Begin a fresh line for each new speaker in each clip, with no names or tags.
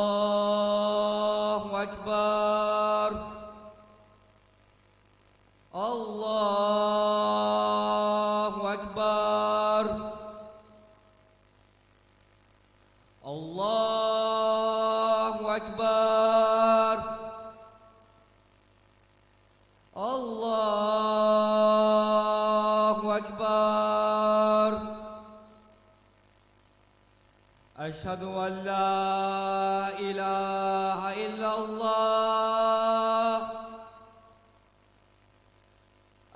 الله أكبر الله أكبر الله أكبر الله أكبر أشهد أن لا إله إلا الله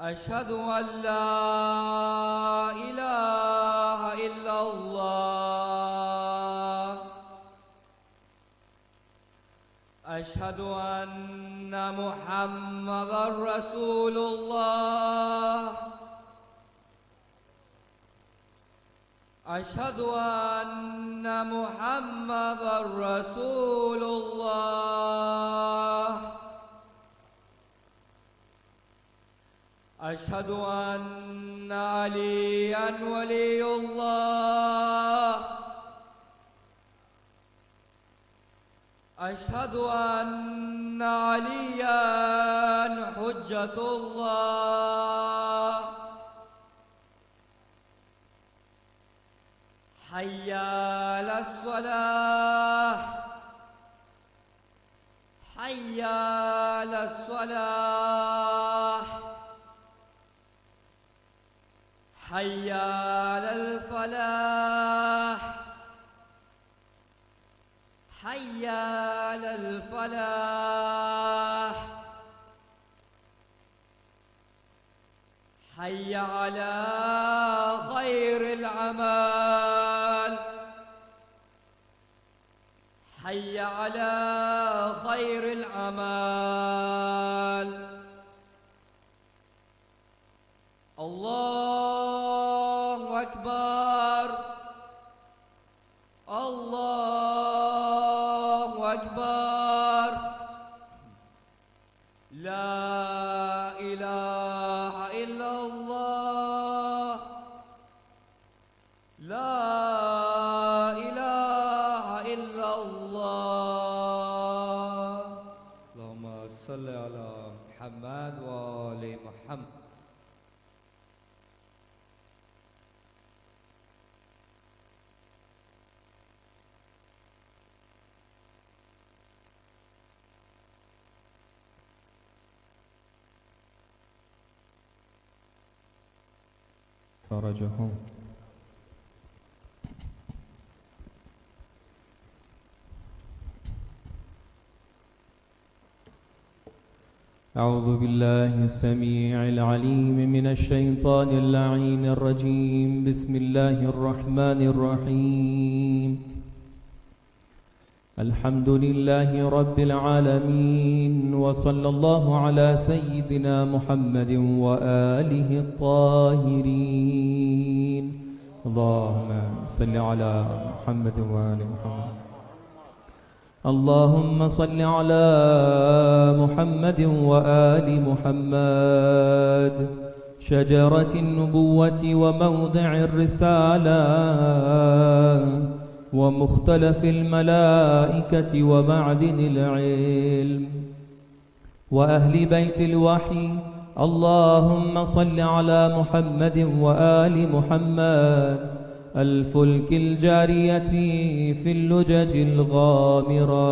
أشهد أن لا إله إلا الله أشهد أن محمدًا رسول الله أشهد أن محمدًا رسول الله أشهد أن عليًا ولي الله أشهد أن عليًا حجة الله حي على الصلاة حي على الصلاة حي على الفلاح حي على الفلاح حي على خير العمل حي على خير العمل الله أكبر الله أكبر لا إله إلا الله لا إله إلا الله اللهم صل على محمد وآل محمد
فرجهم أعوذ بالله السميع العليم من الشيطان اللعين الرجيم بسم الله الرحمن الرحيم الحمد لله رب العالمين وصلى الله على سيدنا محمد وآله الطاهرين اللهم صل على محمد وآل محمد اللهم صل على محمد وآل محمد شجرة النبوة وموضع الرسالة ومختلف الملائكة ومعدن العلم وأهل بيت الوحي اللهم صل على محمد وآل محمد الفلك الجارية في اللجج الغامرة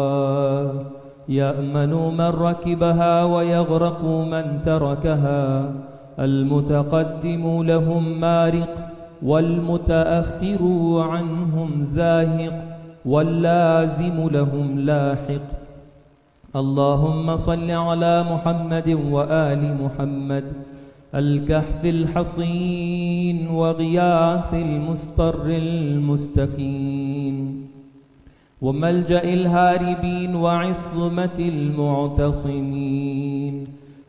يأمن من ركبها ويغرق من تركها المتقدم لهم مارق والمتأخر عنهم زاهق واللازم لهم لاحق اللهم صل على محمد وآل محمد الكهف الحصين وغياث المستر المستقيم وملجأ الهاربين وعصمة المعتصمين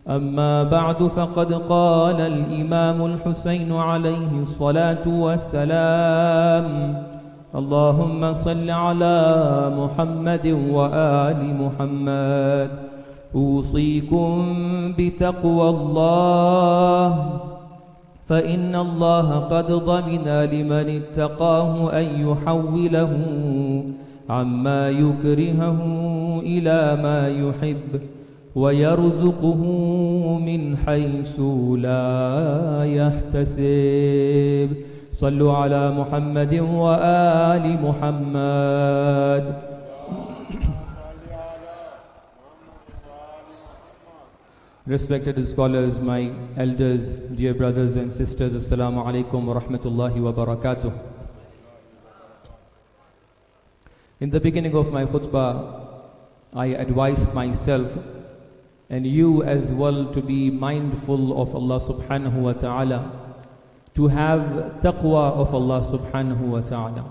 أما بعد فقد قال الإمام الحسين عليه الصلاة والسلام اللهم صل على محمد وآل محمد أوصيكم بتقوى الله فإن الله قد ضمن لمن اتقاه أن يحوله عما يكرهه إلى ما يحب ويرزقه من حيث لا يحتسب. صلوا على محمد وآل محمد. Respected scholars, my elders, dear brothers and sisters, Assalamu alaikum wa rahmatullahi wa barakatuh. In the beginning of my khutbah, I advise myself and you as well to be mindful of Allah subhanahu wa ta'ala, to have taqwa of Allah subhanahu wa ta'ala.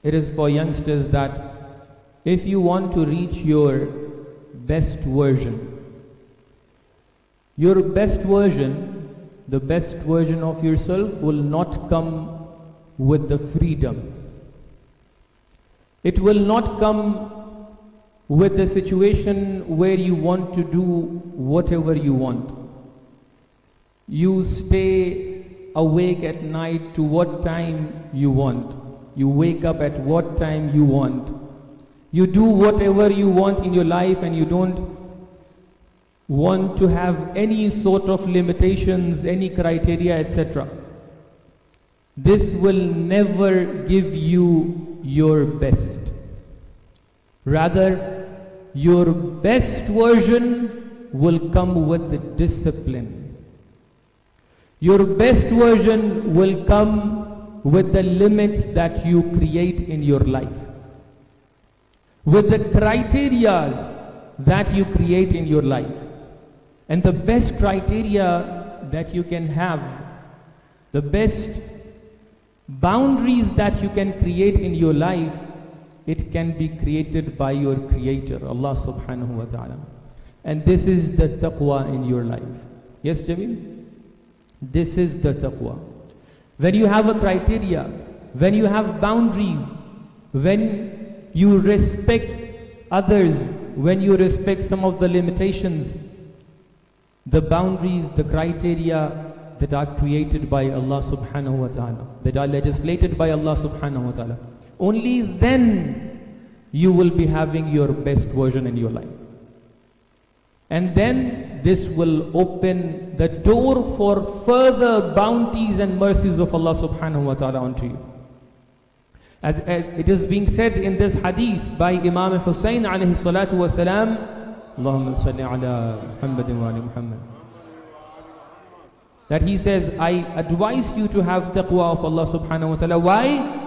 It is for youngsters that if you want to reach your best version, the best version of yourself will not come with the freedom. It will not come with the situation where you want to do whatever you want. You stay awake at night to what time you want. You wake up at what time you want. You do whatever you want in your life and you don't want to have any sort of limitations, any criteria, etc. This will never give you your best. Rather, your best version will come with the discipline. Your best version will come with the limits that you create in your life, with the criteria that you create in your life. And the best criteria that you can have, the best boundaries that you can create in your life, it can be created by your Creator, Allah subhanahu wa ta'ala. And this is the taqwa in your life. Yes, Jamil? This is the taqwa. When you have a criteria, when you have boundaries, when you respect others, when you respect some of the limitations, the boundaries, the criteria that are created by Allah subhanahu wa ta'ala, that are legislated by Allah subhanahu wa ta'ala, only then you will be having your best version in your life. And then this will open the door for further bounties and mercies of Allah subhanahu wa ta'ala onto you. As it is being said in this hadith by Imam Hussein alayhi salatu wa salam, Allahumma salli ala Muhammadin wa ali Muhammad, that he says, I advise you to have taqwa of Allah subhanahu wa ta'ala. Why?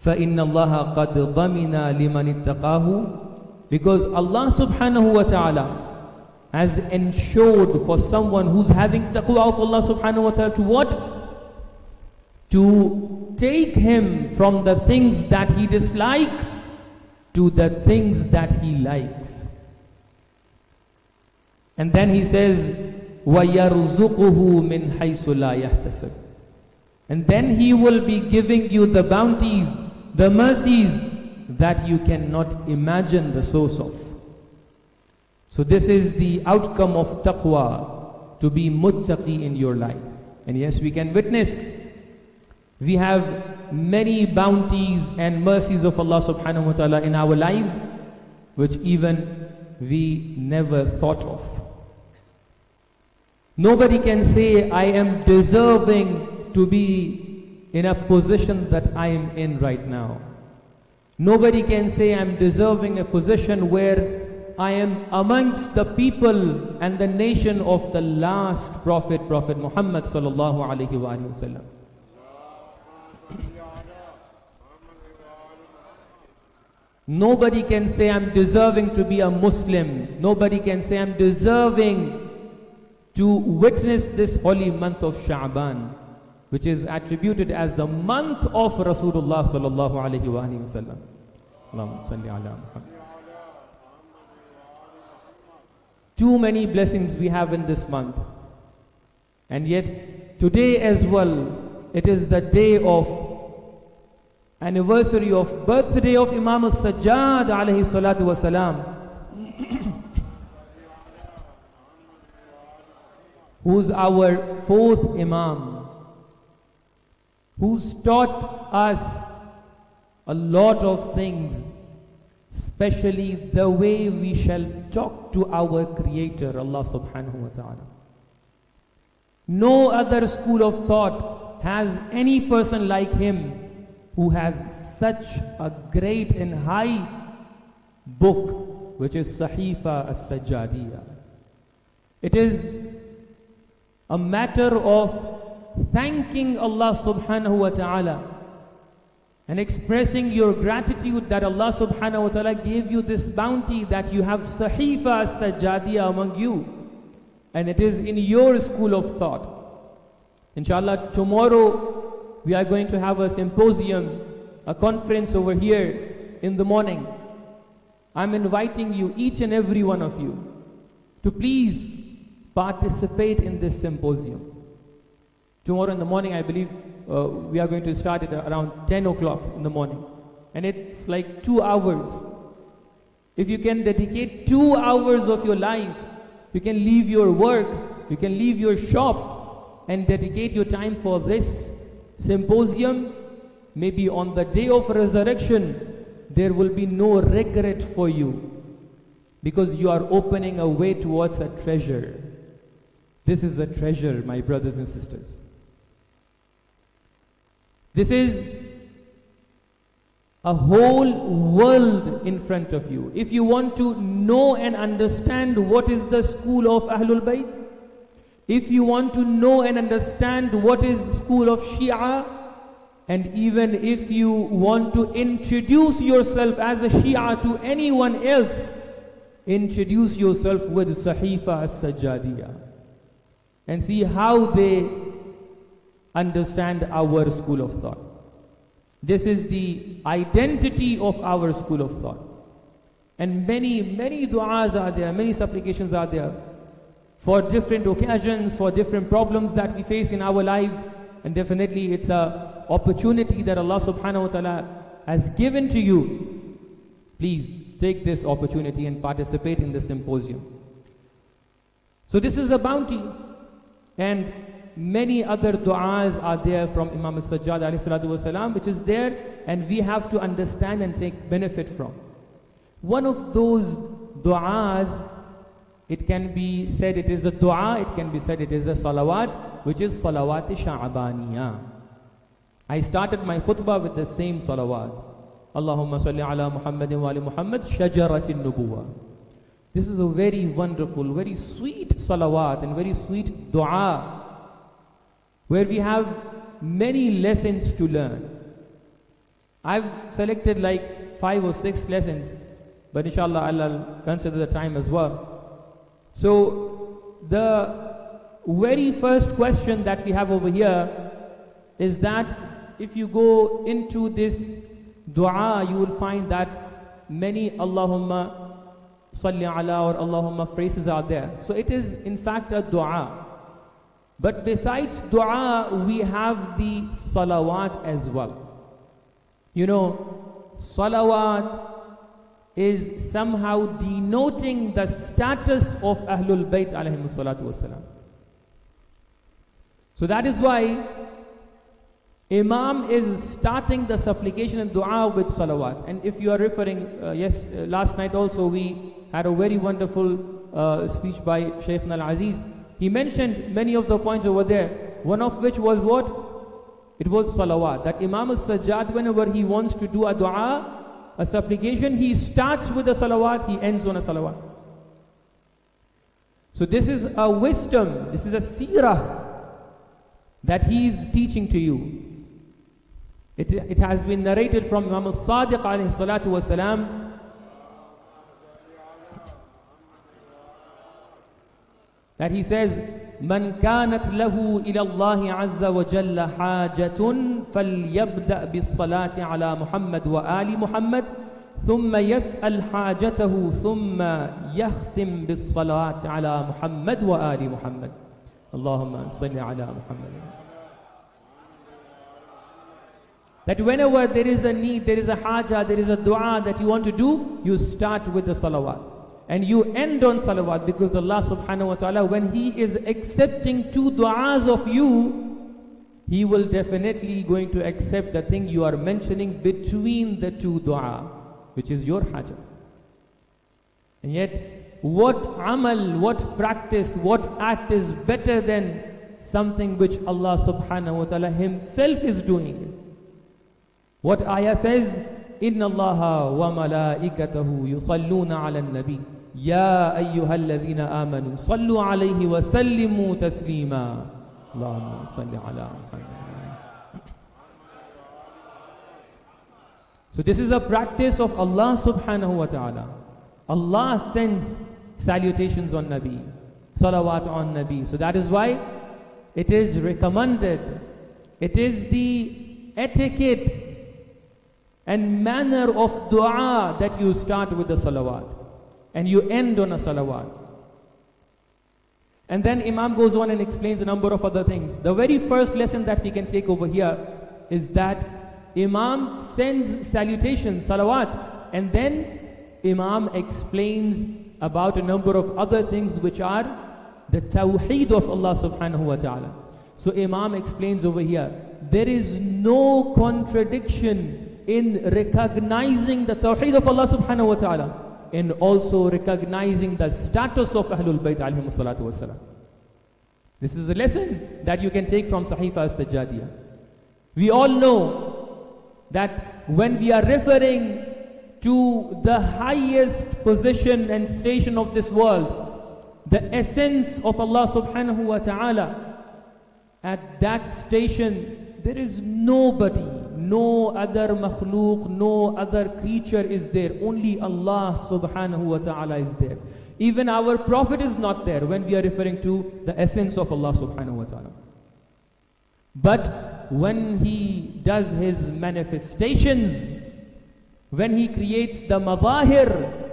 فَإِنَّ اللَّهَ قَدْ ضَمِنَ لِمَنِ اتَّقَاهُ, because Allah subhanahu wa ta'ala has ensured for someone who's having taqwa of Allah subhanahu wa ta'ala to what? To take him from the things that he dislikes to the things that he likes. And then he says, وَيَرْزُقُهُ مِنْ حَيْثُ لَا يَحْتَسِبُ, and then he will be giving you the bounties, the mercies that you cannot imagine the source of. So this is the outcome of taqwa, to be muttaqi in your life. And yes, we can witness, we have many bounties and mercies of Allah subhanahu wa ta'ala in our lives, which even we never thought of. Nobody can say, I am deserving to be in a position that I am in right now. Nobody can say I'm deserving a position where I am amongst the people and the nation of the last Prophet, Prophet Muhammad sallallahu alaihi wasallam. Nobody can say I'm deserving to be a Muslim. Nobody can say I'm deserving to witness this holy month of Sha'ban, which is attributed as the month of Rasulullah sallallahu alaihi wasallam. Allahumma salli ala Muhammad. Too many blessings we have in this month. And yet, today as well, it is the day of anniversary of birthday of Imam al-Sajjad alayhi salatu wasalam, who's our fourth Imam, who's taught us a lot of things, especially the way we shall talk to our Creator, Allah subhanahu wa ta'ala. No other school of thought has any person like him who has such a great and high book, which is Sahifa as-Sajjadiyah. It is a matter of thanking Allah subhanahu wa ta'ala and expressing your gratitude that Allah subhanahu wa ta'ala gave you this bounty, that you have Sahifa as-Sajjadiyah among you, and it is in your school of thought. Inshallah, tomorrow we are going to have a symposium, a conference over here in the morning. I'm inviting you, each and every one of you, to please participate in this symposium. Tomorrow in the morning, I believe we are going to start at around 10 o'clock in the morning. And it's like 2 hours. If you can dedicate 2 hours of your life, you can leave your work, you can leave your shop, and dedicate your time for this symposium. Maybe on the day of resurrection, there will be no regret for you, because you are opening a way towards a treasure. This is a treasure, my brothers and sisters. This is a whole world in front of you. If you want to know and understand what is the school of Ahlul Bayt, if you want to know and understand what is school of Shia, and even if you want to introduce yourself as a Shia to anyone else, introduce yourself with Sahifa as-Sajjadiyah and see how they understand our school of thought. This is the identity of our school of thought. And many du'as are there, many supplications are there for different occasions, for different problems that we face in our lives. And definitely it's a opportunity that Allah subhanahu wa ta'ala has given to you. Please take this opportunity and participate in the symposium. So this is a bounty, and many other du'as are there from Imam as-Sajjad alayhi salatu wasalam, which is there, and we have to understand and take benefit from. One of those du'as, it can be said it is a du'a, it can be said it is a salawat, which is salawat sha'baniyah. I started my khutbah with the same salawat. Allahumma salli ala Muhammadin wa ali Muhammad shajaratin nubuwa. This is a very wonderful, very sweet salawat and very sweet dua, where we have many lessons to learn. I've selected like 5 or 6 lessons, but inshallah I'll consider the time as well. So the very first question that we have over here is that if you go into this dua, you will find that many Allahumma salli ala or Allahumma phrases are there. So it is in fact a dua. But besides dua, we have the salawat as well. You know, salawat is somehow denoting the status of Ahlul Bayt alayhim salatu wasalam. So that is why Imam is starting the supplication and dua with salawat. And if you are referring, last night also we had a very wonderful speech by Shaykh Al-Aziz. He mentioned many of the points over there, one of which was what? It was salawat. That Imam as-Sajjad, whenever he wants to do a dua, a supplication, he starts with a salawat, he ends on a salawat. So this is a wisdom, this is a seerah that he is teaching to you. It has been narrated from Imam as-Sadiq alayhi salatu wasalam that he says, من كانت له إلى الله عز وجل حاجة فليبدأ بالصلاة على محمد وآل محمد ثم يسأل حاجته ثم يختم بالصلاة على محمد وآل محمد اللهم صل على محمد. That whenever there is a need, there is a haja, there is a dua that you want to do, you start with the salawat. and you end on salawat, because Allah subhanahu wa ta'ala, when He is accepting 2 du'as of you, He will definitely going to accept the thing you are mentioning between the 2 du'a, which is your hajat. And yet, what amal, what practice, what act is better than something which Allah subhanahu wa ta'ala Himself is doing? What ayah says? Inna Allaha wa malaikatahu yusalluna ala nabi ya ayyuhalladhina amanu sallu alayhi wa sallimu taslima. Allahumma salli ala Muhammad. So this is a practice of Allah subhanahu wa ta'ala. Allah sends salutations on Nabi, salawat on Nabi. So that is why it is recommended, it is the etiquette and manner of dua that you start with the salawat and you end on a salawat. And then Imam goes on and explains a number of other things. The very first lesson that we can take over here is that Imam sends salutations, salawat, and then Imam explains about a number of other things which are the tawheed of Allah subhanahu wa ta'ala. So Imam explains over here, there is no contradiction in recognizing the tawheed of Allah subhanahu wa ta'ala and also recognizing the status of Ahlul Bayt alayhim salatu wasalam. This is a lesson that you can take from Sahifa as-Sajjadiyah. We all know that when we are referring to the highest position and station of this world, the essence of Allah subhanahu wa ta'ala, at that station there is nobody, no other makhluk, no other creature is there. Only Allah subhanahu wa ta'ala is there. Even our Prophet is not there when we are referring to the essence of Allah subhanahu wa ta'ala. But when He does His manifestations, when He creates the mazahir,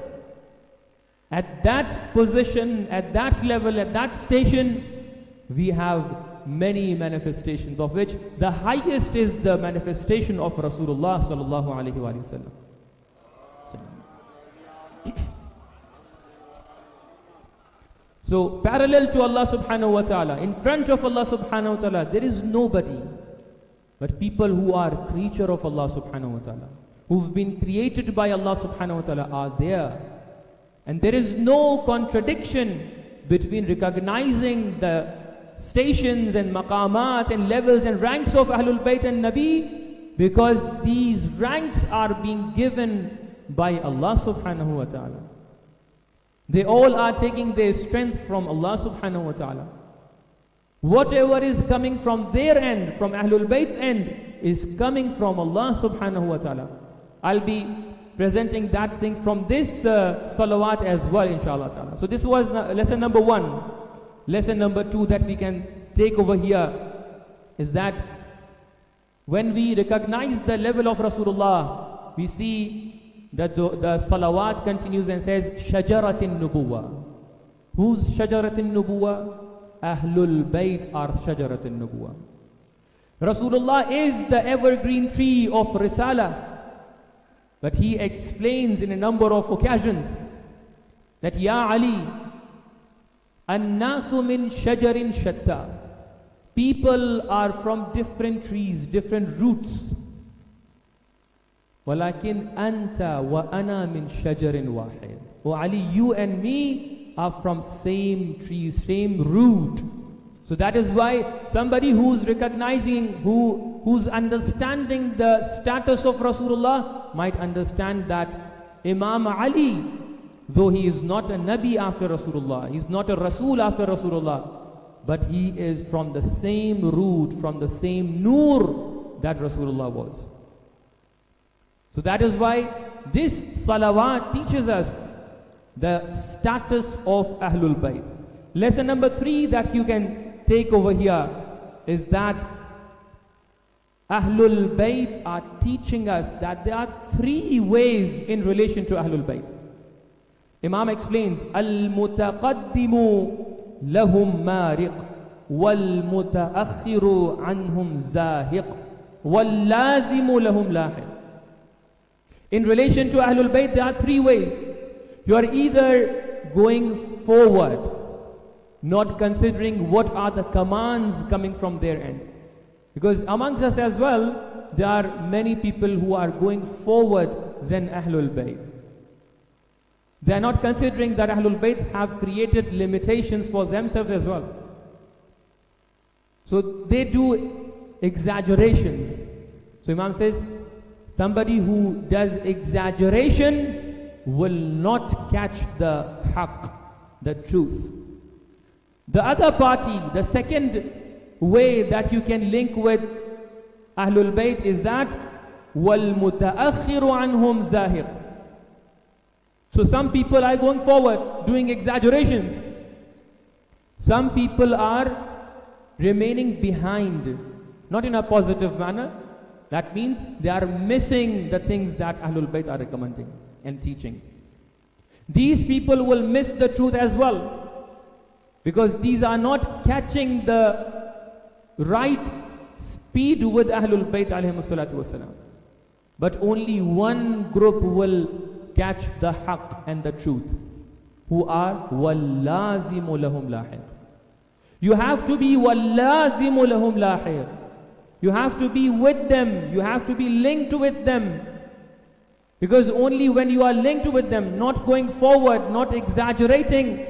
at that position, at that level, at that station, we have many manifestations, of which the highest is the manifestation of Rasulullah sallallahu alaihi wasallam. So parallel to Allah subhanahu wa ta'ala, in front of Allah subhanahu wa ta'ala, there is nobody but people who are creature of Allah subhanahu wa ta'ala, who've been created by Allah subhanahu wa ta'ala, are there. And there is no contradiction between recognizing the stations and maqamat and levels and ranks of Ahlul Bayt and Nabi, because these ranks are being given by Allah subhanahu wa ta'ala. They all are taking their strength from Allah subhanahu wa ta'ala. Whatever is coming from their end, from Ahlul Bayt's end, is coming from Allah subhanahu wa ta'ala. I'll be presenting that thing from this salawat as well, inshallah ta'ala. So this was lesson number 1. Lesson number 2 that we can take over here is that when we recognize the level of Rasulullah, we see that the salawat continues and says, Shajaratin Nubuwa. Who's Shajaratin Nubuwa? Ahlul Bayt are Shajaratin Nubuwa. Rasulullah is the evergreen tree of Risala. But he explains in a number of occasions that, Ya Ali, An-nasu min shajarin shatta. People are from different trees, different roots. Walakin anta wa ana min shajarin wahid. O Ali, you and me are from same tree, same root. So that is why somebody who's recognizing, who's understanding the status of Rasulullah might understand that Imam Ali, though he is not a Nabi after Rasulullah, he is not a Rasul after Rasulullah, but he is from the same root, from the same Noor that Rasulullah was. So that is why this salawat teaches us the status of Ahlul Bayt. Lesson number 3 that you can take over here is that Ahlul Bayt are teaching us that there are 3 ways in relation to Ahlul Bayt. Imam explains, Al-mutaqaddimu lahum mariq, wal-mutaakhiru anhum zahiq, wal-lazimu lahum lahiq. In relation to Ahlul Bayt, there are 3 ways. You are either going forward, not considering what are the commands coming from their end. Because amongst us as well, there are many people who are going forward than Ahlul Bayt. They are not considering that Ahlul Bayt have created limitations for themselves as well. So they do exaggerations. So Imam says, somebody who does exaggeration will not catch the haqq, the truth. The other party, the second way that you can link with Ahlul Bayt is that وَالْمُتَأَخِّرُ عَنْهُمْ زَاهِقٌ. So some people are going forward, doing exaggerations. Some people are remaining behind, not in a positive manner. That means they are missing the things that Ahlul Bayt are recommending and teaching. These people will miss the truth as well, because these are not catching the right speed with Ahlul Bayt alayhimu salatu wasalam. But only one group will catch the haqq and the truth, who are وَاللَّازِمُ لَهُمْ لَاحِقٌ. You have to be وَاللَّازِمُ لَهُمْ لَاحِقٌ. You have to be with them. You have to be linked with them. Because only when you are linked with them, not going forward, not exaggerating,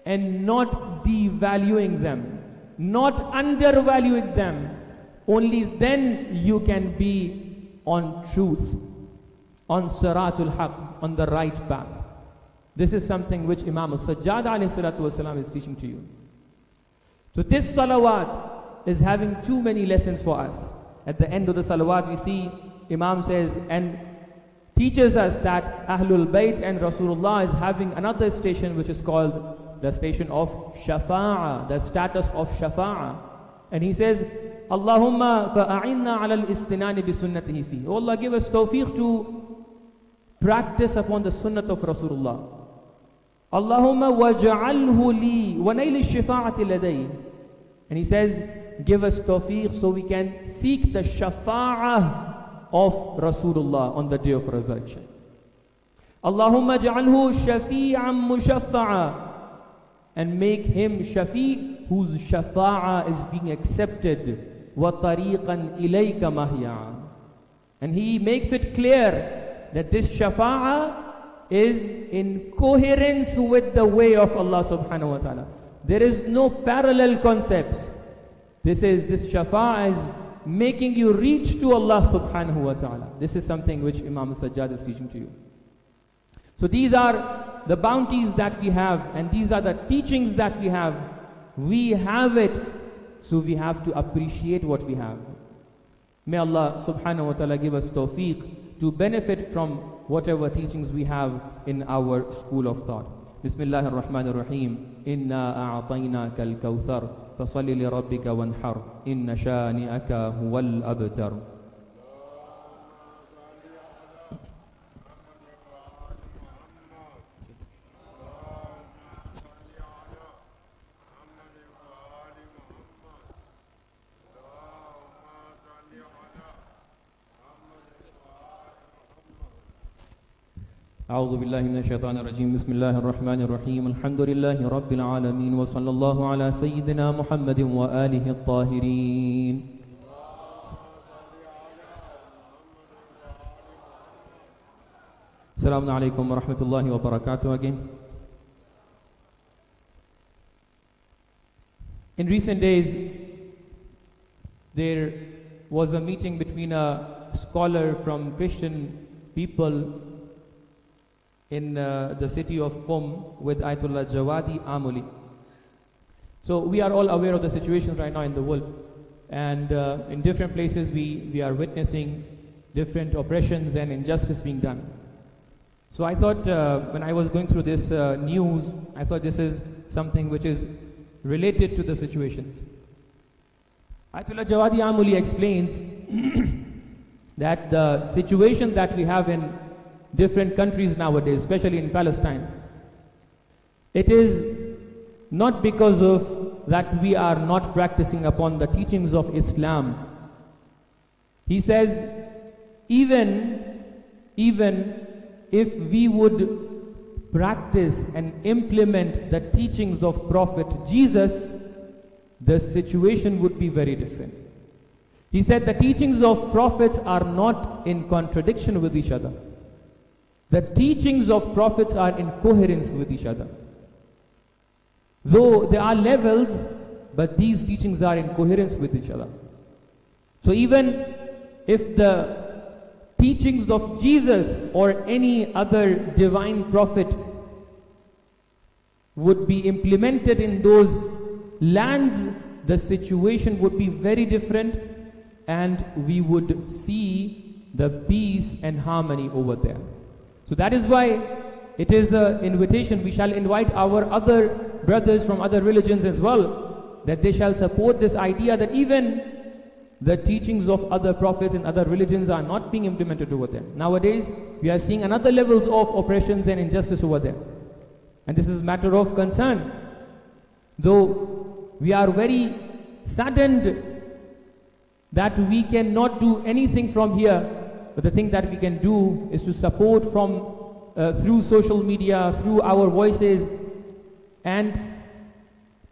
and not devaluing them, not undervaluing them, only then you can be on truth, on Siratul Haq, on the right path. This is something which Imam al-Sajjad alayhi salatu wasalam is teaching to you. So this salawat is having too many lessons for us. At the end of the salawat we see Imam says and teaches us that Ahlul Bayt and Rasulullah is having another station which is called the station of Shafa'ah, the status of Shafa'ah. And he says, Allahumma fa'a'inna ala al-istinani bi sunnatihi fi. Oh Allah, give us tawfiq to practice upon the sunnah of Rasulullah. Allahumma waj'alhu li wa nail ash-shafa'ati ladayhi. And he says, give us tawfiq so we can seek the shafa'ah of Rasulullah on the day of resurrection. Allahumma ja'alhu shafi'an mushaffa'a. And make him shafi' whose shafa'ah is being accepted. Wa tariqan ilayka mahya. And he makes it clear that this shafa'ah is in coherence with the way of Allah subhanahu wa ta'ala. There is no parallel concepts. This shafa'ah is making you reach to Allah subhanahu wa ta'ala. This is something which Imam Sajjad is teaching to you. So these are the bounties that we have, and these are the teachings that we have. We have it, so we have to appreciate what we have. May Allah subhanahu wa ta'ala give us tawfiq to benefit from whatever teachings we have in our school of thought. Bismillahir Rahmanir Rahim. Inna a'ataynaka al-kawthar fasalli li rabbika wanhar inna shani'aka huwal abtar. أعوذ بالله من الشيطان الرجيم بسم الله الرحمن الرحيم الحمد لله رب العالمين وصلى الله على سيدنا محمد وآله الطاهرين. Assalamu alaikum wa rahmatullahi wa barakatuh again. In recent days, there was a meeting between a scholar from Christian people in the city of Qom with Ayatollah Jawadi Amuli. So we are all aware of the situation right now in the world, and in different places we are witnessing different oppressions and injustice being done. So I thought when I was going through this news, I thought this is something which is related to the situations. Ayatollah Jawadi Amuli explains that the situation that we have in different countries nowadays, especially in Palestine, it is not because of that we are not practicing upon the teachings of Islam. He says, even if we would practice and implement the teachings of Prophet Jesus, the situation would be very different. He said the teachings of prophets are not in contradiction with each other. The teachings of prophets are in coherence with each other. Though there are levels, but these teachings are in coherence with each other. So even if the teachings of Jesus or any other divine prophet would be implemented in those lands, the situation would be very different, and we would see the peace and harmony over there. So that is why it is an invitation. We shall invite our other brothers from other religions as well, that they shall support this idea that even the teachings of other prophets and other religions are not being implemented over there. Nowadays, we are seeing another levels of oppressions and injustice over there. And this is a matter of concern. Though we are very saddened that we cannot do anything from here, but the thing that we can do is to support from through social media, through our voices, and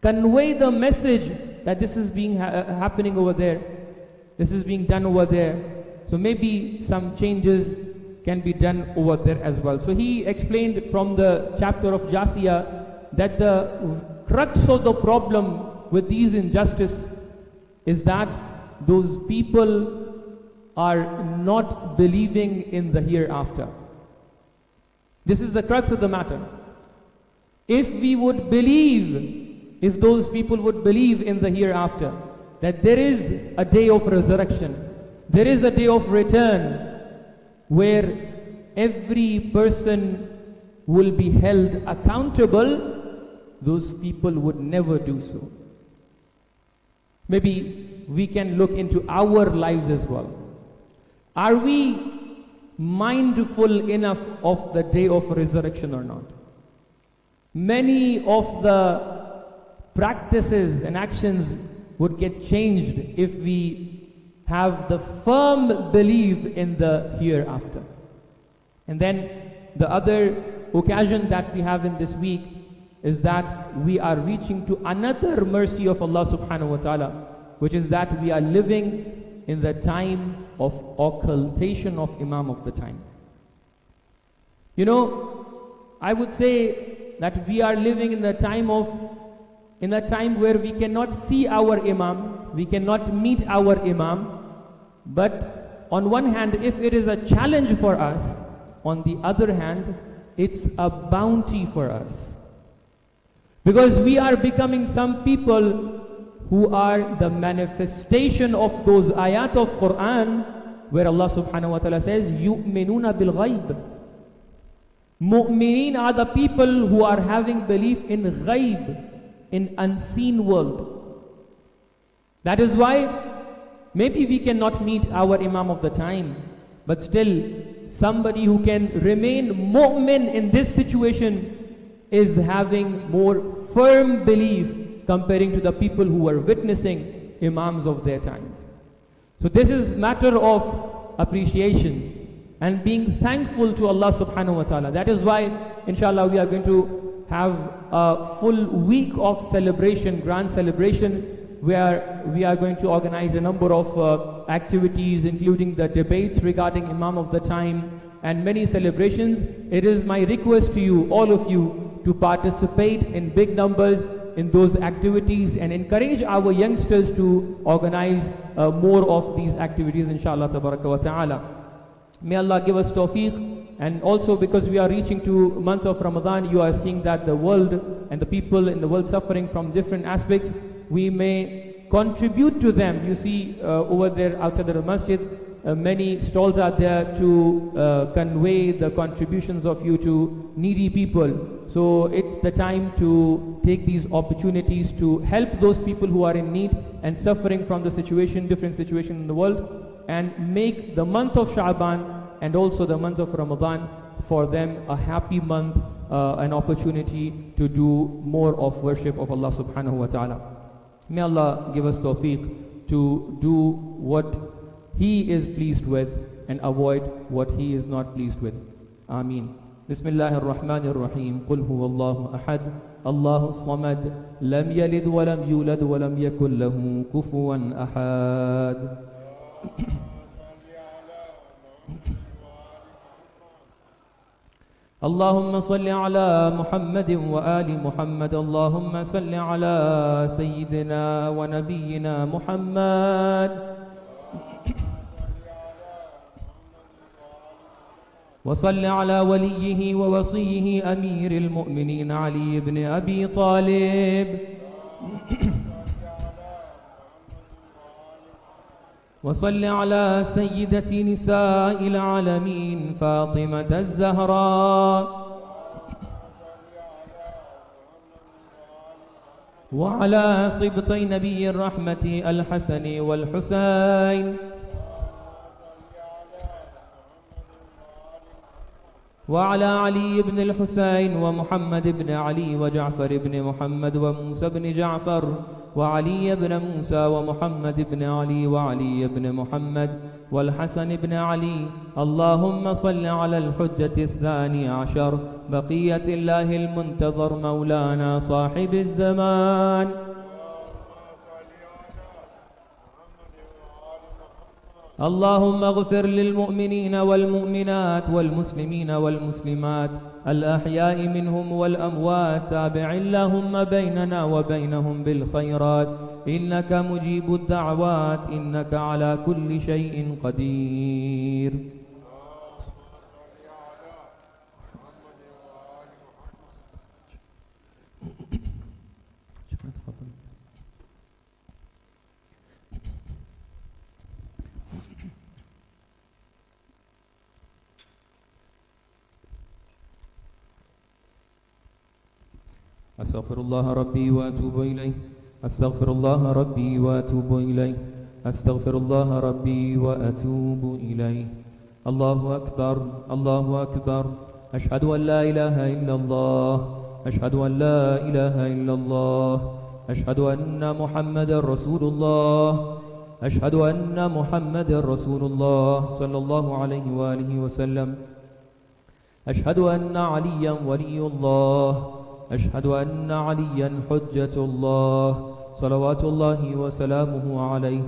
convey the message that this is being happening over there. This is being done over there. So maybe some changes can be done over there as well. So he explained from the chapter of Jathia that the crux of the problem with these injustice is that those people are not believing in the hereafter. This is the crux of the matter. If we would believe, if those people would believe in the hereafter, that there is a day of resurrection, there is a day of return, where every person will be held accountable, those people would never do so. Maybe we can look into our lives as well. Are we mindful enough of the day of resurrection or not? Many of the practices and actions would get changed if we have the firm belief in the hereafter. And then the other occasion that we have in this week is that we are reaching to another mercy of Allah subhanahu wa ta'ala, which is that we are living in the time of occultation of Imam of the time. You know, I would say that we are living in the time where we cannot see our Imam, we cannot meet our Imam. But on one hand, if it is a challenge for us, on the other hand, it's a bounty for us. Because we are becoming some people who are the manifestation of those ayat of Quran where Allah subhanahu wa ta'ala says, yu'minuna bil ghaib. Mu'mineen are the people who are having belief in ghaib, in unseen world. That is why maybe we cannot meet our Imam of the time, but still somebody who can remain mu'min in this situation is having more firm belief comparing to the people who are witnessing Imams of their times. So this is matter of appreciation and being thankful to Allah subhanahu wa ta'ala. That is why inshallah we are going to have a full week of celebration, grand celebration, where we are going to organize a number of activities, including the debates regarding Imam of the time and many celebrations. It is my request to you, all of you, to participate in big numbers in those activities and encourage our youngsters to organize more of these activities, inshallah tabaraka wa ta'ala. May Allah give us tawfiq. And also, because we are reaching to month of Ramadan, you are seeing that the world and the people in the world suffering from different aspects. We may contribute to them. You see over there outside the masjid, many stalls are there to convey the contributions of you to needy people. So it's the time to take these opportunities to help those people who are in need and suffering from the situation, different situation in the world, and make the month of Sha'ban and also the month of Ramadan for them a happy month, an opportunity to do more of worship of Allah subhanahu wa ta'ala. May Allah give us tawfiq to do what He is pleased with and avoid what He is not pleased with. Ameen. بسم الله الرحمن الرحيم. قل هو الله أحد الله الصمد لم يلد ولم يولد ولم يكن له كفوا أحد. اللهم صل على محمد وآل محمد. اللهم صل على سيدنا ونبينا محمد وصل على وليه ووصيه أمير المؤمنين علي بن أبي طالب وصل على سيدة نساء العالمين فاطمة الزهراء وعلى صبطي نبي الرحمة الحسن والحسين وعلى علي بن الحسين ومحمد بن علي وجعفر بن محمد وموسى بن جعفر وعلي بن موسى ومحمد بن علي وعلي بن محمد والحسن بن علي. اللهم صل على الحجة الثاني عشر بقية الله المنتظر مولانا صاحب الزمان. اللهم اغفر للمؤمنين والمؤمنات والمسلمين والمسلمات الأحياء منهم والأموات. تابع اللهم بيننا وبينهم بالخيرات إنك مجيب الدعوات إنك على كل شيء قدير. أستغفر الله ربي وأتوب إليه. أستغفر الله ربي وأتوب إليه. أستغفر الله ربي وأتوب إليه. الله أكبر الله أكبر. أشهد أن لا إله إلا الله. أشهد أن لا إله إلا الله. أشهد أن محمد رسول الله. أشهد أن محمد رسول الله صلى الله عليه وآله وسلم. أشهد أن عليا ولي الله. أشهد أن عليا حجة الله صلوات الله وسلامه عليه.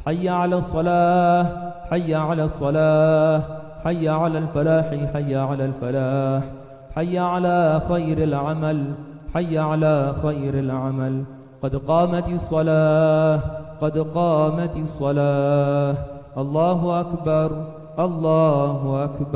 حي على الصلاة حي على الصلاة حي على الفلاح حي على الفلاح حي على خير العمل حي على خير العمل. قد قامت الصلاة قد قامت الصلاة. الله أكبر الله أكبر.